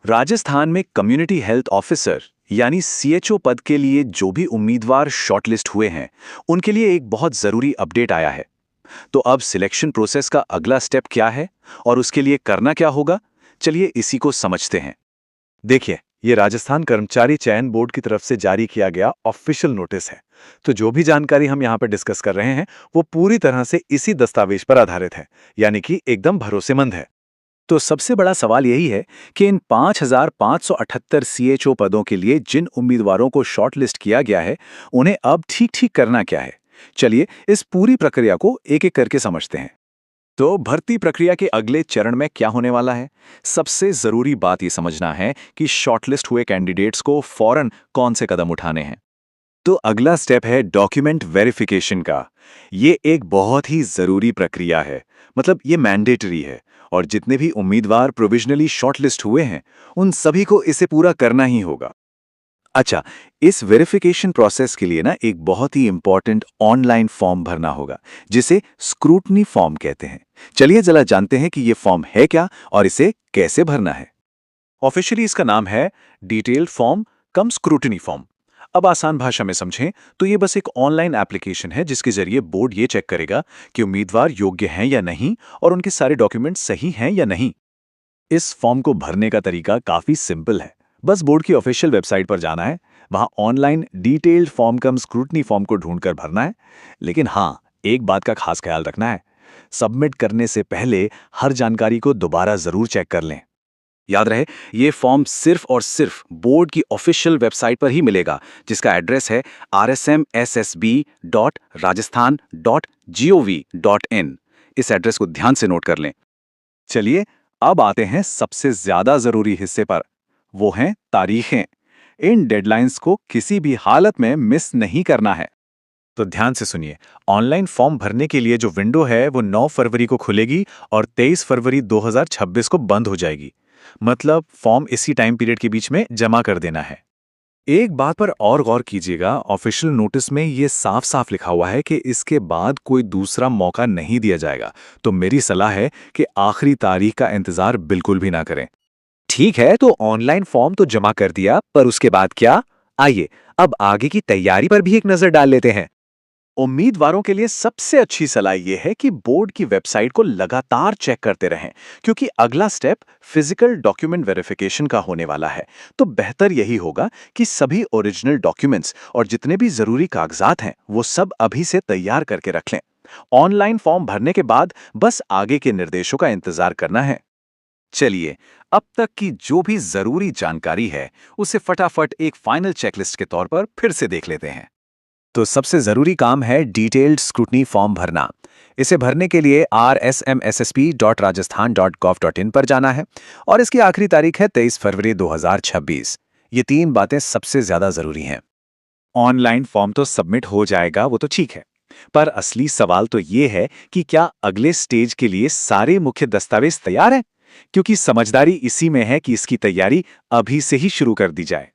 राजस्थान में community health officer यानी CHO पद के लिए जो भी उम्मीदवार शॉर्टलिस्ट हुए हैं, उनके लिए एक बहुत ज़रूरी अपडेट आया है। तो अब सिलेक्शन प्रोसेस का अगला स्टेप क्या है और उसके लिए करना क्या होगा, चलिए इसी को समझते हैं। देखिए, ये राजस्थान कर्मचारी चयन बोर्ड की तरफ से जारी किया गया ऑफिशियल नोटिस है। तो जो भी जानकारी हम यहाँ पर डिस्कस कर रहे हैं, वो पूरी तरह से इसी दस्तावेज पर आधारित है, यानी कि एकदम भरोसेमंद है। तो सबसे बड़ा सवाल यही है कि इन 5,578 सीएचओ पदों के लिए जिन उम्मीदवारों को शॉर्टलिस्ट किया गया है, उन्हें अब ठीक-ठीक करना क्या है? चलिए इस पूरी प्रक्रिया को एक-एक करके समझते हैं। तो भर्ती प्रक्रिया के अगले चरण में क्या होने वाला है? सबसे जरूरी बात ये समझना है कि शॉर्टलिस्ट हुए कैंडिडेट्स को फौरन कौन से कदम उठाने हैं। तो अगला स्टेप है डॉक्यूमेंट वेरिफिकेशन का। ये एक बहुत ही जरूरी प्रक्रिया है, मतलब ये मैंडेटरी है और जितने भी उम्मीदवार प्रोविजनली शॉर्टलिस्ट हुए हैं, उन सभी को इसे पूरा करना ही होगा। अच्छा, इस वेरिफिकेशन प्रोसेस के लिए ना एक बहुत ही इंपॉर्टेंट ऑनलाइन फॉर्म भरना होगा, जिसे स्क्रूटनी फॉर्म कहते हैं। चलिए जरा जानते हैं कि ये फॉर्म है क्या और इसे कैसे भरना है। ऑफिशियली इसका नाम है डिटेल्ड फॉर्म कम स्क्रूटनी फॉर्म। अब आसान भाषा में समझें तो ये बस एक ऑनलाइन एप्लीकेशन है जिसके जरिए बोर्ड ये चेक करेगा कि उम्मीदवार योग्य हैं या नहीं और उनके सारे डॉक्यूमेंट सही हैं या नहीं। इस फॉर्म को भरने का तरीका काफी सिंपल है। बस बोर्ड की ऑफिशियल वेबसाइट पर जाना है, वहां ऑनलाइन डिटेल्ड फॉर्म कम स्क्रूटनी फॉर्म को ढूंढकर भरना है। लेकिन हाँ, एक बात का खास ख्याल रखना है, सबमिट करने से पहले हर जानकारी को दोबारा जरूर चेक कर लें। याद रहे, ये फॉर्म सिर्फ और सिर्फ बोर्ड की ऑफिशियल वेबसाइट पर ही मिलेगा, जिसका एड्रेस है rsmssb.rajasthan.gov.in। इस एड्रेस को ध्यान से नोट कर लें। चलिए अब आते हैं सबसे ज्यादा जरूरी हिस्से पर, वो हैं तारीखें। इन डेडलाइंस को किसी भी हालत में मिस नहीं करना है। तो ध्यान से सुनिए, ऑनलाइन फॉर्म भरने के लिए जो विंडो है वो 9 फरवरी को खुलेगी और 23 फरवरी 2026 को बंद हो जाएगी। मतलब फॉर्म इसी टाइम पीरियड के बीच में जमा कर देना है। एक बात पर और गौर कीजिएगा, ऑफिशियल नोटिस में ये साफ साफ लिखा हुआ है कि इसके बाद कोई दूसरा मौका नहीं दिया जाएगा। तो मेरी सलाह है कि आखिरी तारीख का इंतजार बिल्कुल भी ना करें। ठीक है, तो ऑनलाइन फॉर्म तो जमा कर दिया, पर उसके बाद क्या? आइए अब आगे की तैयारी पर भी एक नजर डाल लेते हैं। उम्मीदवारों के लिए सबसे अच्छी सलाह यह है कि बोर्ड की वेबसाइट को लगातार चेक करते रहें, क्योंकि अगला स्टेप फिजिकल डॉक्यूमेंट वेरिफिकेशन का होने वाला है। तो बेहतर यही होगा कि सभी ओरिजिनल डॉक्यूमेंट्स और जितने भी जरूरी कागजात हैं, वो सब अभी से तैयार करके रख लें। ऑनलाइन फॉर्म भरने के बाद बस आगे के निर्देशों का इंतजार करना है। चलिए अब तक की जो भी जरूरी जानकारी है, उसे फटाफट एक फाइनल चेकलिस्ट के तौर पर फिर से देख लेते हैं। तो सबसे जरूरी काम है डिटेल्ड स्क्रूटनी फॉर्म भरना। इसे भरने के लिए rsmssb.rajasthan.gov.in पर जाना है और इसकी आखिरी तारीख है 23 फरवरी 2026। ये 3 बातें सबसे ज्यादा जरूरी हैं। ऑनलाइन फॉर्म तो सबमिट हो जाएगा, वो तो ठीक है, पर असली सवाल तो ये है कि क्या अगले स्टेज के लिए सारे मुख्य दस्तावेज तैयार हैं? क्योंकि समझदारी इसी में है कि इसकी तैयारी अभी से ही शुरू कर दी जाए।